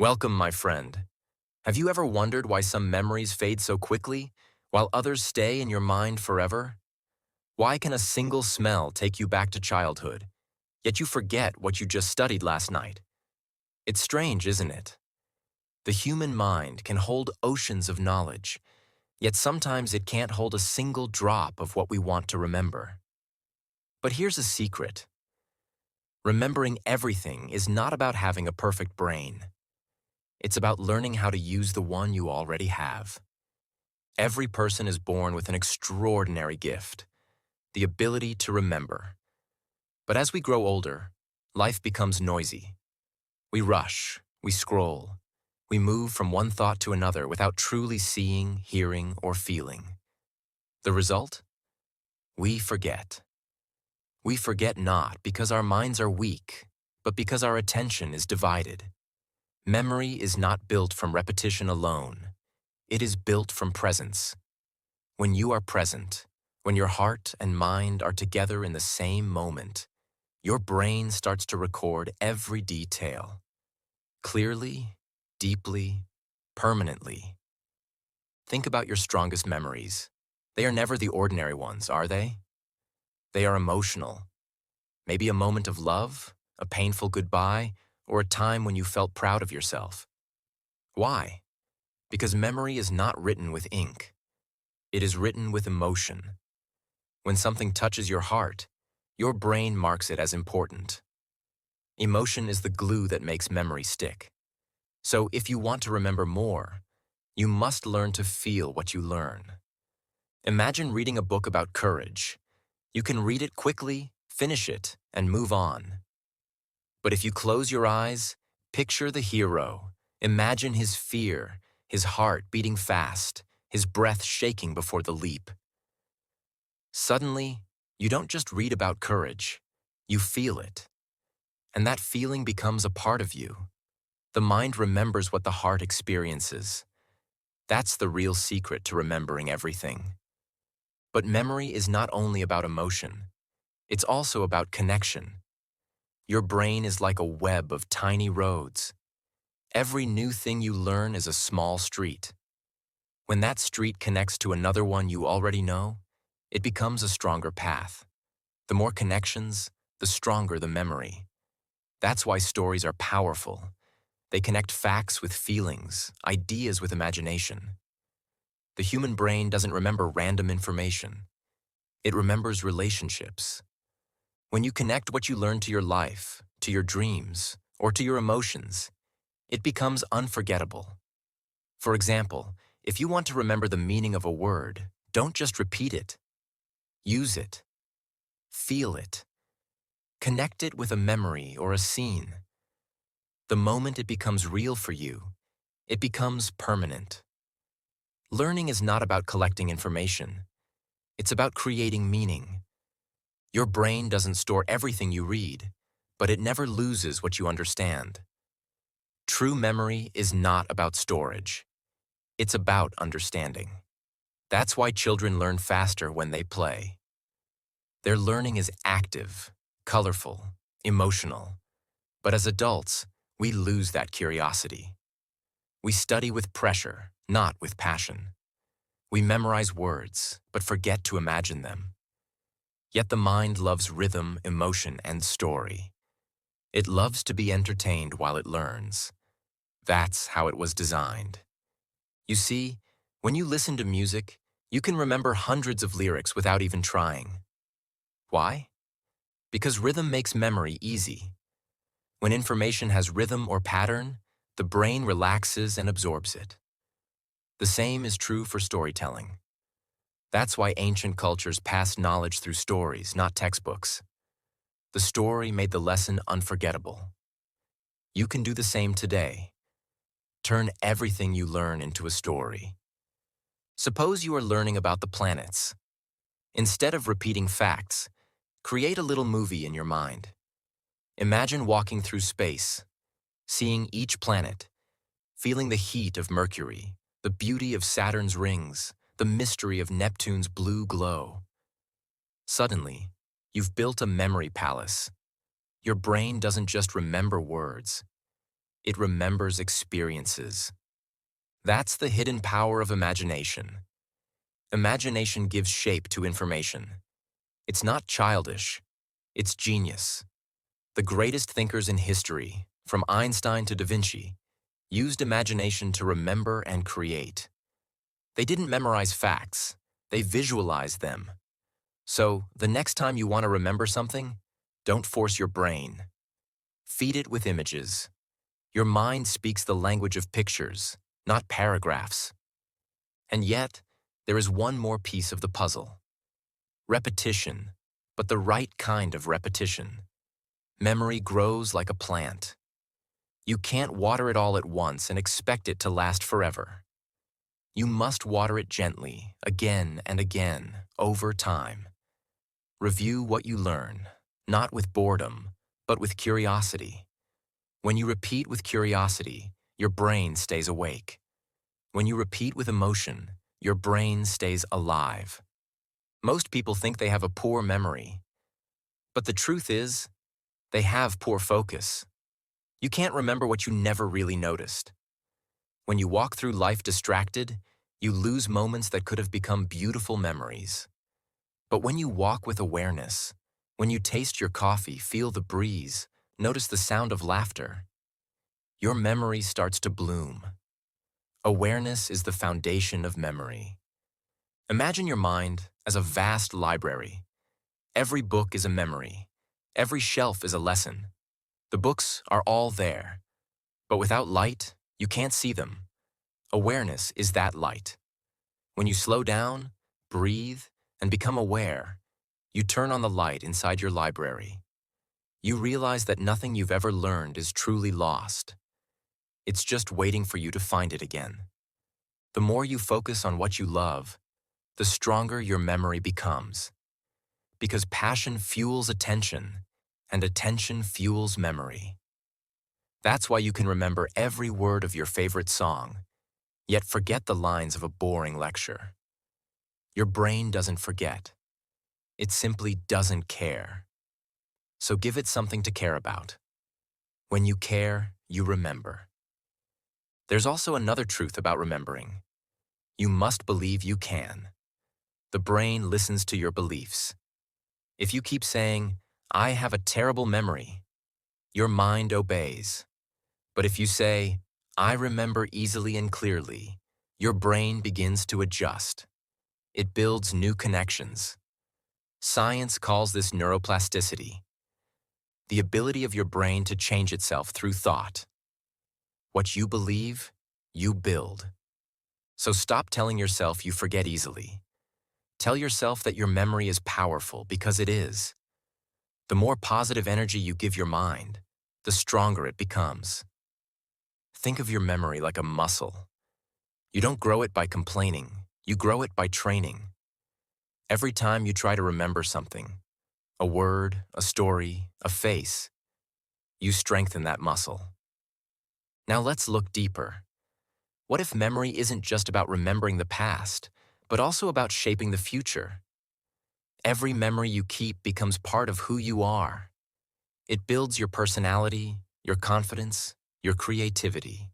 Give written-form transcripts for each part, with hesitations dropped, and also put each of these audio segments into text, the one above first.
Welcome, my friend. Have you ever wondered why some memories fade so quickly, while others stay in your mind forever? Why can a single smell take you back to childhood, yet you forget what you just studied last night? It's strange, isn't it? The human mind can hold oceans of knowledge, yet sometimes it can't hold a single drop of what we want to remember. But here's a secret. Remembering everything is not about having a perfect brain. It's about learning how to use the one you already have. Every person is born with an extraordinary gift, the ability to remember. But as we grow older, life becomes noisy. We rush, we scroll, we move from one thought to another without truly seeing, hearing, or feeling. The result? We forget. We forget not because our minds are weak, but because our attention is divided. Memory is not built from repetition alone. It is built from presence. When you are present, when your heart and mind are together in the same moment, your brain starts to record every detail. Clearly, deeply, permanently. Think about your strongest memories. They are never the ordinary ones, are they? They are emotional. Maybe a moment of love, a painful goodbye, or a time when you felt proud of yourself. Why? Because memory is not written with ink. It is written with emotion. When something touches your heart, your brain marks it as important. Emotion is the glue that makes memory stick. So if you want to remember more, you must learn to feel what you learn. Imagine reading a book about courage. You can read it quickly, finish it, and move on. But if you close your eyes, picture the hero. Imagine his fear, his heart beating fast, his breath shaking before the leap. Suddenly, you don't just read about courage, you feel it. And that feeling becomes a part of you. The mind remembers what the heart experiences. That's the real secret to remembering everything. But memory is not only about emotion, it's also about connection. Your brain is like a web of tiny roads. Every new thing you learn is a small street. When that street connects to another one you already know, it becomes a stronger path. The more connections, the stronger the memory. That's why stories are powerful. They connect facts with feelings, ideas with imagination. The human brain doesn't remember random information. It remembers relationships. When you connect what you learn to your life, to your dreams, or to your emotions, it becomes unforgettable. For example, if you want to remember the meaning of a word, don't just repeat it. Use it. Feel it. Connect it with a memory or a scene. The moment it becomes real for you, it becomes permanent. Learning is not about collecting information. It's about creating meaning. Your brain doesn't store everything you read, but it never loses what you understand. True memory is not about storage. It's about understanding. That's why children learn faster when they play. Their learning is active, colorful, emotional. But as adults, we lose that curiosity. We study with pressure, not with passion. We memorize words, but forget to imagine them. Yet the mind loves rhythm, emotion, and story. It loves to be entertained while it learns. That's how it was designed. You see, when you listen to music, you can remember hundreds of lyrics without even trying. Why? Because rhythm makes memory easy. When information has rhythm or pattern, the brain relaxes and absorbs it. The same is true for storytelling. That's why ancient cultures passed knowledge through stories, not textbooks. The story made the lesson unforgettable. You can do the same today. Turn everything you learn into a story. Suppose you are learning about the planets. Instead of repeating facts, create a little movie in your mind. Imagine walking through space, seeing each planet, feeling the heat of Mercury, the beauty of Saturn's rings, the mystery of Neptune's blue glow. Suddenly, you've built a memory palace. Your brain doesn't just remember words. It remembers experiences. That's the hidden power of imagination. Imagination gives shape to information. It's not childish, it's genius. The greatest thinkers in history, from Einstein to Da Vinci, used imagination to remember and create. They didn't memorize facts, they visualized them. So, the next time you want to remember something, don't force your brain. Feed it with images. Your mind speaks the language of pictures, not paragraphs. And yet, there is one more piece of the puzzle. Repetition, but the right kind of repetition. Memory grows like a plant. You can't water it all at once and expect it to last forever. You must water it gently, again and again, over time. Review what you learn, not with boredom, but with curiosity. When you repeat with curiosity, your brain stays awake. When you repeat with emotion, your brain stays alive. Most people think they have a poor memory, but the truth is, they have poor focus. You can't remember what you never really noticed. When you walk through life distracted, you lose moments that could have become beautiful memories. But when you walk with awareness, when you taste your coffee, feel the breeze, notice the sound of laughter, your memory starts to bloom. Awareness is the foundation of memory. Imagine your mind as a vast library. Every book is a memory. Every shelf is a lesson. The books are all there, but without light, you can't see them. Awareness is that light. When you slow down, breathe, and become aware, you turn on the light inside your library. You realize that nothing you've ever learned is truly lost. It's just waiting for you to find it again. The more you focus on what you love, the stronger your memory becomes. Because passion fuels attention, and attention fuels memory. That's why you can remember every word of your favorite song, yet forget the lines of a boring lecture. Your brain doesn't forget. It simply doesn't care. So give it something to care about. When you care, you remember. There's also another truth about remembering. You must believe you can. The brain listens to your beliefs. If you keep saying, "I have a terrible memory," your mind obeys. But if you say, "I remember easily and clearly," your brain begins to adjust. It builds new connections. Science calls this neuroplasticity, the ability of your brain to change itself through thought. What you believe, you build. So stop telling yourself you forget easily. Tell yourself that your memory is powerful because it is. The more positive energy you give your mind, the stronger it becomes. Think of your memory like a muscle. You don't grow it by complaining, you grow it by training. Every time you try to remember something, a word, a story, a face, you strengthen that muscle. Now let's look deeper. What if memory isn't just about remembering the past, but also about shaping the future? Every memory you keep becomes part of who you are. It builds your personality, your confidence, your creativity.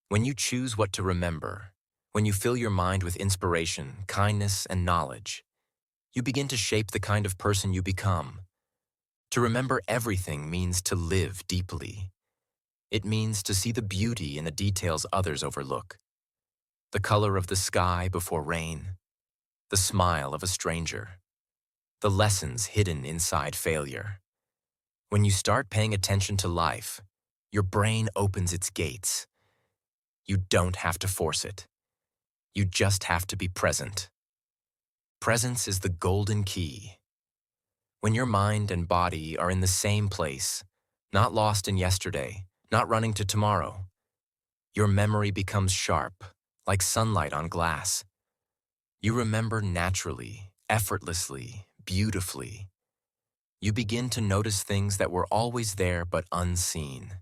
When you choose what to remember, when you fill your mind with inspiration, kindness, and knowledge, you begin to shape the kind of person you become. To remember everything means to live deeply. It means to see the beauty in the details others overlook. The color of the sky before rain, the smile of a stranger, the lessons hidden inside failure. When you start paying attention to life, your brain opens its gates. You don't have to force it. You just have to be present. Presence is the golden key. When your mind and body are in the same place, not lost in yesterday, not running to tomorrow, your memory becomes sharp, like sunlight on glass. You remember naturally, effortlessly, beautifully. You begin to notice things that were always there but unseen.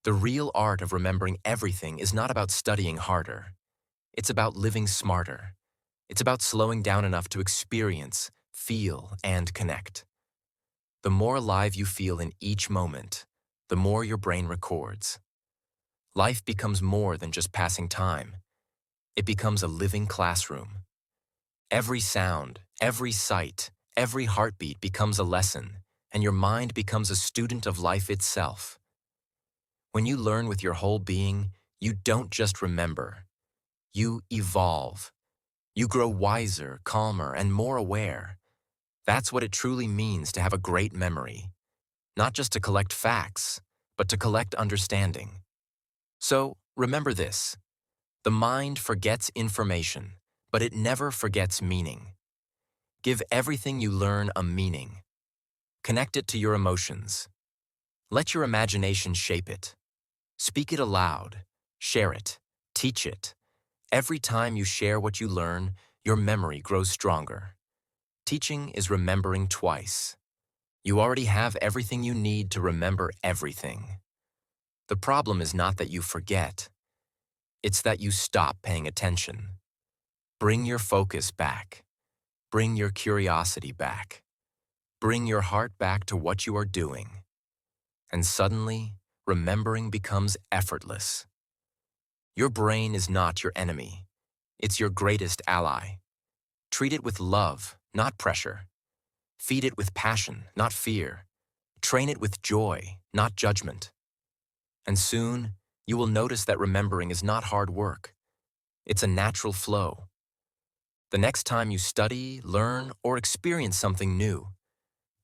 The real art of remembering everything is not about studying harder. It's about living smarter. It's about slowing down enough to experience, feel, and connect. The more alive you feel in each moment, the more your brain records. Life becomes more than just passing time. It becomes a living classroom. Every sound, every sight, every heartbeat becomes a lesson, and your mind becomes a student of life itself. When you learn with your whole being, you don't just remember. You evolve. You grow wiser, calmer, and more aware. That's what it truly means to have a great memory. Not just to collect facts, but to collect understanding. So, remember this. The mind forgets information, but it never forgets meaning. Give everything you learn a meaning. Connect it to your emotions. Let your imagination shape it. Speak it aloud. Share it. Teach it. Every time you share what you learn, your memory grows stronger. Teaching is remembering twice. You already have everything you need to remember everything. The problem is not that you forget. It's that you stop paying attention. Bring your focus back. Bring your curiosity back. Bring your heart back to what you are doing. And suddenly, remembering becomes effortless. Your brain is not your enemy. It's your greatest ally. Treat it with love, not pressure. Feed it with passion, not fear. Train it with joy, not judgment. And soon, you will notice that remembering is not hard work. It's a natural flow. The next time you study, learn, or experience something new,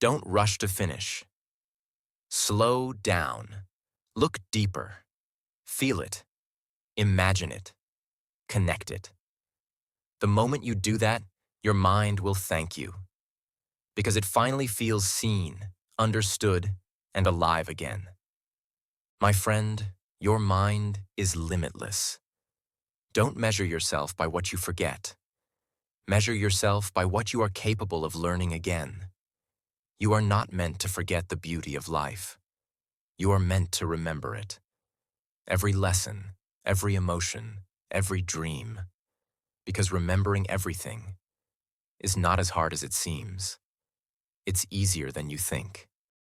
don't rush to finish. Slow down. Look deeper. Feel it. Imagine it. Connect it. The moment you do that, your mind will thank you, because it finally feels seen, understood, and alive again. My friend, your mind is limitless. Don't measure yourself by what you forget. Measure yourself by what you are capable of learning again. You are not meant to forget the beauty of life. You are meant to remember it. Every lesson, every emotion, every dream. Because remembering everything is not as hard as it seems. It's easier than you think.